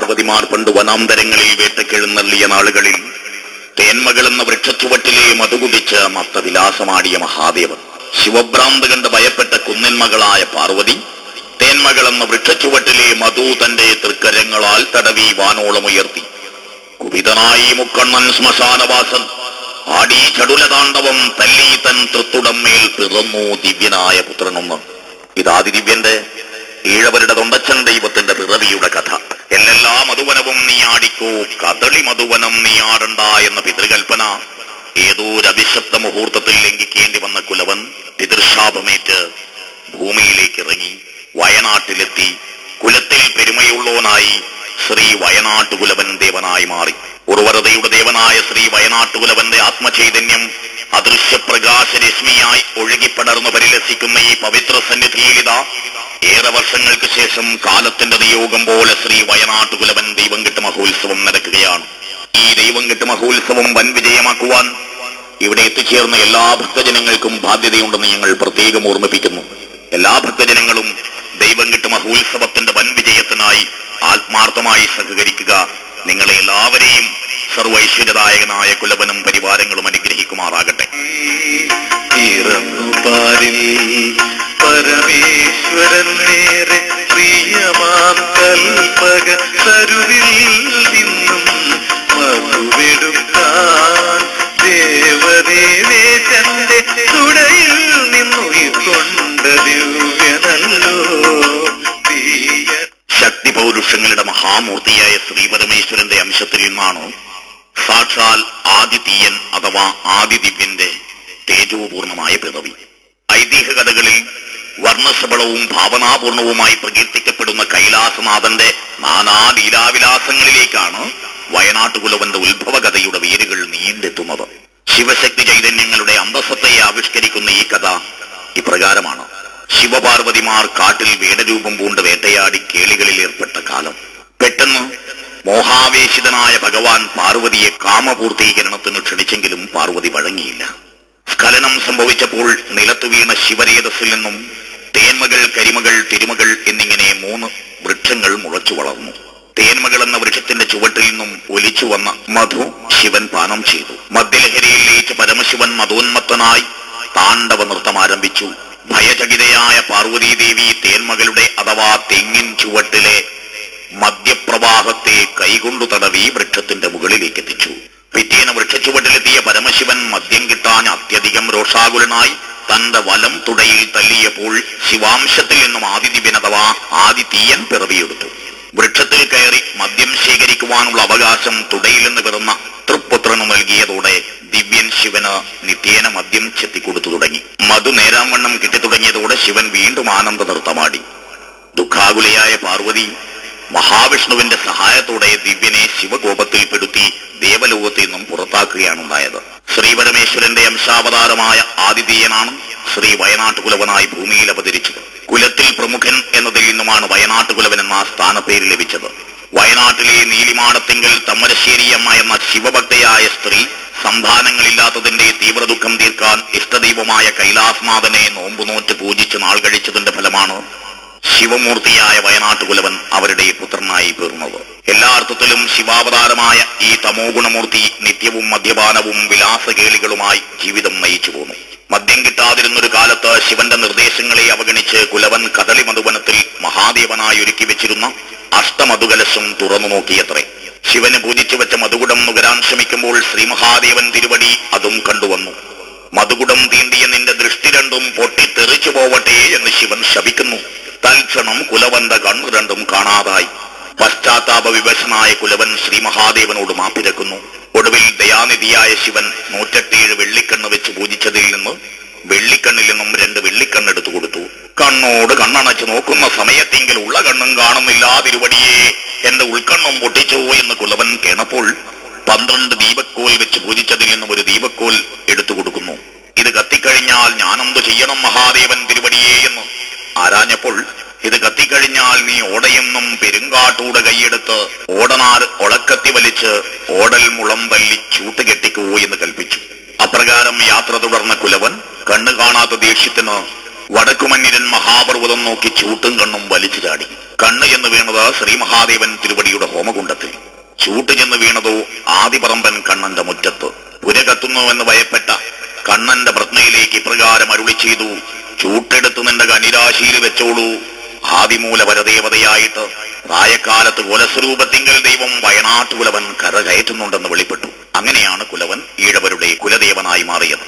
പാർവതിമാർ പണ്ട് വനാന്തരങ്ങളിൽ വേട്ടക്കെഴുന്നള്ളിയ നാളുകളിൽ തേന്മകൾ എന്ന വൃക്ഷച്ചുവട്ടിലെ മധുകുടിച്ച് മത്തവിലാസമാടിയ മഹാദേവൻ ശിവഭ്രാന്ത് കണ്ട് ഭയപ്പെട്ട കുന്നന്മകളായ പാർവതി തേന്മകൾ എന്ന വൃക്ഷച്ചുവട്ടിലെ മധു തന്റെ തൃക്കരങ്ങളാൽ തടവി വാനോളമുയർത്തി. കുപിതനായി മുക്കണ്ണൻ ശ്മശാനവാസൻ ആടി ചടുലതാണ്ഡവം തല്ലി തൻ തൃത്തുടമ്മേൽ പിറന്നു ദിവ്യനായ പുത്രനൊന്ന്. ഇതാദിദിവ്യന്റെ ഈഴവരുടെ തൊണ്ടച്ചൻ ദൈവത്തിന്റെ പിറവിയുടെ കഥ. എല്ലെല്ലാ മധുവനവും നീ ആടിക്കോ, കദളി മധുവനം നീ ആടണ്ട എന്ന പിതൃകൽപ്പന ഏതോരഭിശപ്ത മുഹൂർത്തത്തിൽ ലംഘിക്കേണ്ടി വന്ന കുലവൻ പിതൃശാപമേറ്റ് ഭൂമിയിലേക്ക് ഇറങ്ങി വയനാട്ടിലെത്തി കുലത്തിൽ പെരുമയുള്ളവനായി ശ്രീ വയനാട്ടുകുലവൻ ദേവനായി മാറി. ഉർവരതയുടെ ദേവനായ ശ്രീ വയനാട്ടുകുലവന്റെ ആത്മചൈതന്യം അദൃശ്യപ്രകാശരശ്മിയായി ഒഴുകിപ്പടർന്നു പരിലസിക്കുന്ന ഈ പവിത്ര സന്നിധിയിലിതാ ഏറെ വർഷങ്ങൾക്ക് ശേഷം കാലത്തിന്റെ നിയോഗം പോലെ ശ്രീ വയനാട്ടുകുലവൻ ദൈവംകെട്ട് മഹോത്സവം നടക്കുകയാണ്. ഈ ദൈവംകെട്ട് മഹോത്സവം വൻ വിജയമാക്കുവാൻ ഇവിടെ എത്തിച്ചേർന്ന എല്ലാ ഭക്തജനങ്ങൾക്കും ബാധ്യതയുണ്ടെന്ന് ഞങ്ങൾ പ്രത്യേകം ഓർമ്മിപ്പിക്കുന്നു. എല്ലാ ഭക്തജനങ്ങളും ദൈവംകെട്ട് മഹോത്സവത്തിന്റെ വൻ വിജയത്തിനായി ആത്മാർത്ഥമായി സഹകരിക്കുക. നിങ്ങളെ എല്ലാവരെയും സർവൈശ്വര്യദായകനായ കുലവനും പരിവാരങ്ങളും അനുഗ്രഹിക്കുമാറാകട്ടെ. പരമേശ്വരൻ നേരെ പ്രിയമാം കൽപ്പക തരുവിൽ നിന്നും മധുവെടുക്കാൻ ദേവദേവേശന്റെ തുടയിൽ നിന്നുയിർക്കൊണ്ട ദിവ്യനല്ലോ ശക്തി പൗരുഷങ്ങളുടെ മഹാമൂർത്തിയായ ശ്രീ പരമേശ്വരന്റെ അംശത്തിൽ നിന്നാണ് സാക്ഷാൽ ആദിതീയൻ അഥവാ ആദിദിവ്യന്റെ തേജോപൂർണമായ പിറവി. ഐതിഹ്യ കഥകളിൽ വർണ്ണശബളവും ഭാവനാപൂർണവുമായി പ്രകീർത്തിക്കപ്പെടുന്ന കൈലാസനാഥന്റെ നാനാ ലീലാവിലാസങ്ങളിലേക്കാണ് വയനാട്ടുകുലവന്റെ ഉത്ഭവകഥയുടെ വേരുകൾ നീണ്ടെത്തുന്നത്. ശിവശക്തി ചൈതന്യങ്ങളുടെ അന്തസത്തയെ ആവിഷ്കരിക്കുന്ന ഈ കഥ ഇപ്രകാരമാണ്. ശിവപാർവതിമാർ കാട്ടിൽ വേടരൂപം പൂണ്ട് വേട്ടയാടി കേളികളിൽ ഏർപ്പെട്ട കാലം പെട്ടെന്ന് മോഹാവേശിതനായ ഭഗവാൻ പാർവതിയെ കാമപൂർത്തീകരണത്തിന് ക്ഷണിച്ചെങ്കിലും പാർവതി വഴങ്ങിയില്ല. സ്ഖലനം സംഭവിച്ചപ്പോൾ നിലത്തു വീണ ശിവരേതസ്സിൽ നിന്നും തേന്മകൾ, കരിമകൾ, തിരുമകൾ എന്നിങ്ങനെ 3 വൃക്ഷങ്ങൾ മുളച്ചു വളർന്നു. തേന്മകൾ എന്ന വൃക്ഷത്തിന്റെ ചുവട്ടിൽ നിന്നും ഒലിച്ചു വന്ന മധു ശിവൻ പാനം ചെയ്തു. മദ്യലഹരിയിൽ ലയിച്ച് പരമശിവൻ മധോന്മത്തനായി താണ്ഡവ നൃത്തം ആരംഭിച്ചു. ഭയചകിതയായ പാർവതീദേവി തേന്മകളുടെ അഥവാ തെങ്ങിൻ ചുവട്ടിലെ മദ്യപ്രവാഹത്തെ കൈകൊണ്ടു തടവി വൃക്ഷത്തിന്റെ മുകളിലേക്ക് എത്തിച്ചു. പിറ്റേന്ന് വൃക്ഷച്ചുവട്ടിലെത്തിയ പരമശിവൻ മദ്യം കിട്ടാൻ അത്യധികം രോഷാകുലനായി തന്റെ വലം തുടയിൽ തല്ലിയപ്പോൾ ശിവാംശത്തിൽ നിന്നും ആദിദിവ്യൻ അഥവാ ആദിതീയൻ പിറവിയെടുത്തു. വൃക്ഷത്തിൽ കയറി മദ്യം ശേഖരിക്കുവാനുള്ള അവകാശം തുടയിൽ നിന്ന് പിറന്ന തൃപ്പുത്രന് നൽകിയതോടെ ദിവ്യൻ ശിവന് നിത്യേന മദ്യം ചെത്തിക്കൊടുത്തു തുടങ്ങി. മധു നേരാംവണ്ണം കിട്ടിത്തുടങ്ങിയതോടെ ശിവൻ വീണ്ടും ആനന്ദ നൃത്തമാടി. ദുഃഖാകുലയായ പാർവതി മഹാവിഷ്ണുവിന്റെ സഹായത്തോടെ ദിവ്യനെ ശിവകോപത്തിൽപ്പെടുത്തി ദേവലോകത്തിൽ നിന്നും പുറത്താക്കുകയാണുണ്ടായത്. ശ്രീപരമേശ്വരന്റെ അംശാവതാരമായ ആദിതീയനാണ് ശ്രീ വയനാട്ടുകുലവനായി ഭൂമിയിൽ അവതരിച്ചത്. കുലത്തിൽ പ്രമുഖൻ എന്നതിൽ നിന്നുമാണ് വയനാട്ടുകുലവൻ എന്ന സ്ഥാനപ്പേര് ലഭിച്ചത്. വയനാട്ടിലെ നീലിമാടത്തിങ്കൽ തമ്മരശ്ശേരിയമ്മ എന്ന ശിവഭക്തയായ സ്ത്രീ സന്താനങ്ങളില്ലാത്തതിന്റെ തീവ്ര ദുഃഖം തീർക്കാൻ ഇഷ്ടദൈവമായ കൈലാസനാഥനെ നോമ്പുനോറ്റ് പൂജിച്ച് നാൾ കഴിച്ചതിന്റെ ഫലമാണ് ശിവമൂർത്തിയായ വയനാട്ടുകുലവൻ അവരുടെ പുത്രനായി തീർന്നത്. എല്ലാ അർത്ഥത്തിലും ശിവാവതാരമായ ഈ തമോ ഗുണമൂർത്തി നിത്യവും മദ്യപാനവും വിലാസകേളികളുമായി ജീവിതം നയിച്ചു പോന്നു. മദ്യം കിട്ടാതിരുന്നൊരു കാലത്ത് ശിവന്റെ നിർദ്ദേശങ്ങളെ അവഗണിച്ച് കുലവൻ കദളി മധുവനത്തിൽ മഹാദേവനായി ഒരുക്കി വെച്ചിരുന്ന അഷ്ടമധുകലശം തുറന്നു നോക്കിയത്രേ. ശിവന് പൂജിച്ചു വെച്ച മധുകുടം നുകരാൻ ശ്രമിക്കുമ്പോൾ ശ്രീ മഹാദേവൻ തിരുവടി അതും കണ്ടുവന്നു. മധുകുടം തീണ്ടിയ നിന്റെ ദൃഷ്ടി രണ്ടും പൊട്ടിത്തെറിച്ചു പോവട്ടെ എന്ന് ശിവൻ ശപിക്കുന്നു. തൽക്ഷണം കുലവന്റെ കണ്ണു രണ്ടും കാണാതായി. പശ്ചാത്താപ വിവശനായ കുലവൻ ശ്രീ മഹാദേവനോട് മാപ്പിരക്കുന്നു. ഒടുവിൽ ദയാനിധിയായ ശിവൻ 108 വെള്ളിക്കണ്ണ് വെച്ച് പൂജിച്ചതിൽ നിന്ന് വെള്ളിക്കണ്ണിൽ നിന്നും 2 വെള്ളിക്കണ്ണെടുത്തു കൊടുത്തു. കണ്ണോട് കണ്ണണച്ച് നോക്കുന്ന സമയത്തെങ്കിൽ ഉള്ള കണ്ണും കാണുന്നില്ല തിരുവടിയെ, എന്റെ ഉൾക്കണ്ണും പൊട്ടിച്ചു എന്ന് കുലവൻ കേണപ്പോൾ 12 ദീപക്കോൽ വെച്ച് പൂജിച്ചതിൽ നിന്നും ഒരു ദീപക്കോൽ എടുത്തു കൊടുക്കുന്നു. ഇത് കത്തിക്കഴിഞ്ഞാൽ ഞാനെന്തു ചെയ്യണം മഹാദേവൻ തിരുവടിയെ എന്ന് ആരാഞ്ഞപ്പോൾ ഇത് കത്തിക്കഴിഞ്ഞാൽ നീ ഓടയെന്നും പെരുങ്കാട്ടൂടെ കൈയെടുത്ത് ഓടനാർ ഒളക്കത്തി വലിച്ച് ഓടൽ മുളം തല്ലി ചൂട്ടുകെട്ടിക്കൂ എന്ന് കൽപ്പിച്ചു. അപ്രകാരം യാത്ര തുടർന്ന കുലവൻ കണ്ണു കാണാത്ത ദേഷ്യത്തിന് വടക്കുമന്യരൻ മഹാപർവ്വതം നോക്കി ചൂട്ടും കണ്ണും വലിച്ചു ചാടി. കണ്ണ് ചെന്ന് വീണത് ശ്രീ മഹാദേവൻ തിരുവടിയുടെ ഹോമകുണ്ടത്തിൽ, ചൂട്ട് ചെന്ന് വീണതോ ആദിപറമ്പൻ കണ്ണന്റെ മുറ്റത്ത്. പുര കത്തുന്നുവെന്ന് ഭയപ്പെട്ട കണ്ണന്റെ പ്രതിമയിലേക്ക് ഇപ്രകാരം അരുളി ചെയ്തു: ചൂട്ടെടുത്ത് നിന്റെ കനിരാശിയിൽ വെച്ചോളൂ. ആദിമൂല പരദേവതയായിട്ട് പ്രായക്കാലത്ത് കുലസ്വരൂപത്തിങ്കൽ ദൈവം വയനാട്ടുകുലവൻ കരകയറ്റുന്നുണ്ടെന്ന് വെളിപ്പെട്ടു. അങ്ങനെയാണ് കുലവൻ ഈഴവരുടെ കുലദേവനായി മാറിയത്.